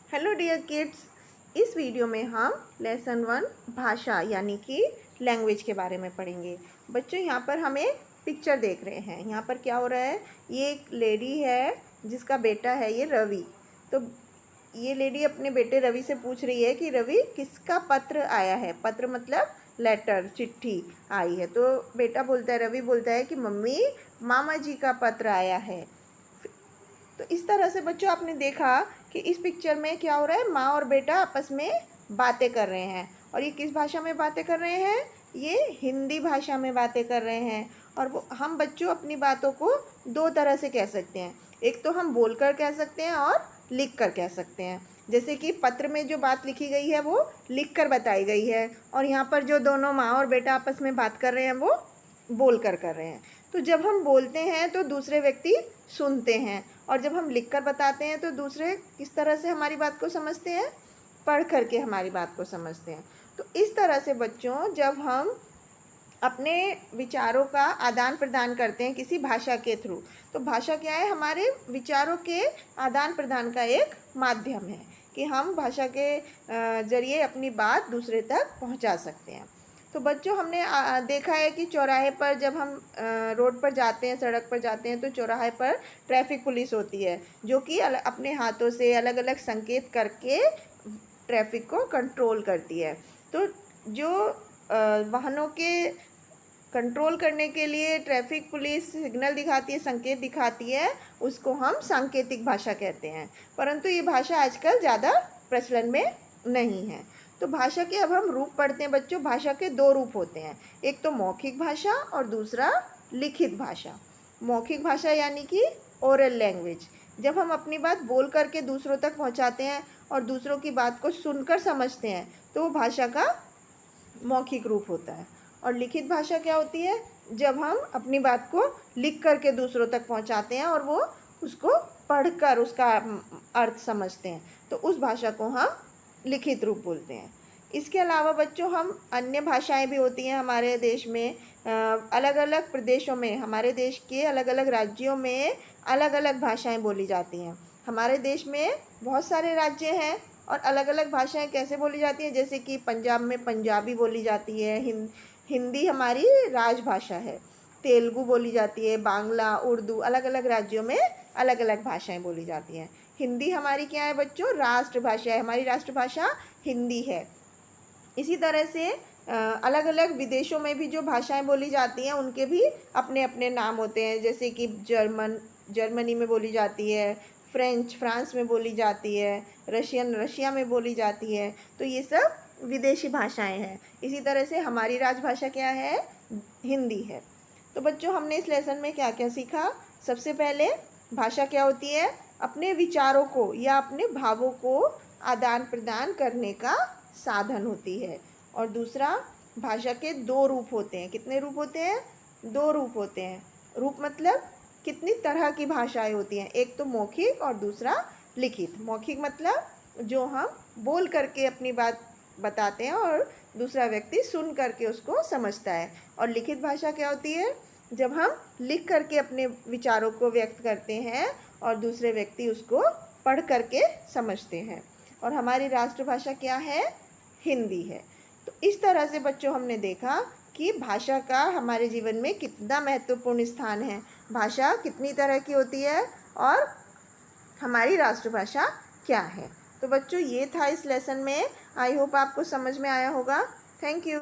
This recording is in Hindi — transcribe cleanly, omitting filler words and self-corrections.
हेलो डियर किड्स, इस वीडियो में हम लेसन 1 भाषा यानी कि लैंग्वेज के बारे में पढ़ेंगे। बच्चों यहाँ पर हम एक पिक्चर देख रहे हैं। यहाँ पर क्या हो रहा है, ये एक लेडी है जिसका बेटा है ये रवि। तो ये लेडी अपने बेटे रवि से पूछ रही है कि रवि किसका पत्र आया है। पत्र मतलब लेटर, चिट्ठी आई है। तो बेटा बोलता है, रवि बोलता है कि मम्मी मामा जी का पत्र आया है। तो इस तरह से बच्चों आपने देखा कि इस पिक्चर में क्या हो रहा है, माँ और बेटा आपस में बातें कर रहे हैं। और ये किस भाषा में बातें कर रहे हैं, ये हिंदी भाषा में बातें कर रहे हैं। और वो हम बच्चों अपनी बातों को दो तरह से कह सकते हैं। एक तो हम बोलकर कह सकते हैं और लिख कर कह सकते हैं। जैसे कि पत्र में जो बात लिखी गई है वो लिख कर बताई गई है, और यहाँ पर जो दोनों माँ और बेटा आपस में बात कर रहे हैं वो बोल कर रहे हैं। तो जब हम बोलते हैं तो दूसरे व्यक्ति सुनते हैं, और जब हम लिख कर बताते हैं तो दूसरे किस तरह से हमारी बात को समझते हैं, पढ़ करके हमारी बात को समझते हैं। तो इस तरह से बच्चों जब हम अपने विचारों का आदान प्रदान करते हैं किसी भाषा के थ्रू, तो भाषा क्या है, हमारे विचारों के आदान प्रदान का एक माध्यम है कि हम भाषा के ज़रिए अपनी बात दूसरे तक पहुंचा सकते हैं। तो बच्चों हमने देखा है कि चौराहे पर जब हम रोड पर जाते हैं, सड़क पर जाते हैं, तो चौराहे पर ट्रैफिक पुलिस होती है जो कि अपने हाथों से अलग अलग संकेत करके ट्रैफिक को कंट्रोल करती है। तो जो वाहनों के कंट्रोल करने के लिए ट्रैफिक पुलिस सिग्नल दिखाती है, संकेत दिखाती है, उसको हम सांकेतिक भाषा कहते हैं। परंतु ये भाषा आजकल ज़्यादा प्रचलन में नहीं है। तो भाषा के अब हम रूप पढ़ते हैं बच्चों। भाषा के दो रूप होते हैं, एक तो मौखिक भाषा और दूसरा लिखित भाषा। मौखिक भाषा यानी कि ओरल लैंग्वेज, जब हम अपनी बात बोल करके दूसरों तक पहुंचाते हैं और दूसरों की बात को सुनकर समझते हैं, तो वो भाषा का मौखिक रूप होता है। और लिखित भाषा क्या होती है, जब हम अपनी बात को लिख करके दूसरों तक पहुंचाते हैं और वो उसको पढ़कर उसका अर्थ समझते हैं, तो उस भाषा को हम लिखित रूप बोलते हैं। इसके अलावा बच्चों हम अन्य भाषाएं भी होती हैं हमारे देश में। अलग अलग प्रदेशों में, हमारे देश के अलग अलग राज्यों में अलग अलग भाषाएं बोली जाती हैं। हमारे देश में बहुत सारे राज्य हैं और अलग अलग भाषाएं कैसे बोली जाती हैं, जैसे कि पंजाब में पंजाबी बोली जाती है, हिंदी हमारी राजभाषा है, तेलुगु बोली जाती है, बांग्ला, उर्दू, अलग अलग राज्यों में अलग अलग भाषाएं बोली जाती हैं। हिंदी हमारी क्या है बच्चों, राष्ट्रभाषा है, हमारी राष्ट्रभाषा हिंदी है। इसी तरह से अलग अलग विदेशों में भी जो भाषाएं बोली जाती हैं उनके भी अपने अपने नाम होते हैं, जैसे कि जर्मनी में बोली जाती है, फ्रेंच फ्रांस में बोली जाती है, रशियन रशिया में बोली जाती है। तो ये सब विदेशी भाषाएं हैं। इसी तरह से हमारी राजभाषा क्या है, हिंदी है। तो बच्चों हमने इस लेसन में क्या क्या सीखा। सबसे पहले भाषा क्या होती है, अपने विचारों को या अपने भावों को आदान प्रदान करने का साधन होती है। और दूसरा, भाषा के दो रूप होते हैं। कितने रूप होते हैं, दो रूप होते हैं। रूप मतलब कितनी तरह की भाषाएं होती हैं, एक तो मौखिक और दूसरा लिखित। मौखिक मतलब जो हम बोल करके अपनी बात बताते हैं और दूसरा व्यक्ति सुन करके उसको समझता है। और लिखित भाषा क्या होती है, जब हम लिख करके अपने विचारों को व्यक्त करते हैं और दूसरे व्यक्ति उसको पढ़ करके समझते हैं। और हमारी राष्ट्रभाषा क्या है, हिंदी है। तो इस तरह से बच्चों हमने देखा कि भाषा का हमारे जीवन में कितना महत्वपूर्ण स्थान है, भाषा कितनी तरह की होती है और हमारी राष्ट्रभाषा क्या है। तो बच्चों ये था इस लेसन में। आई होप आपको समझ में आया होगा। Thank you.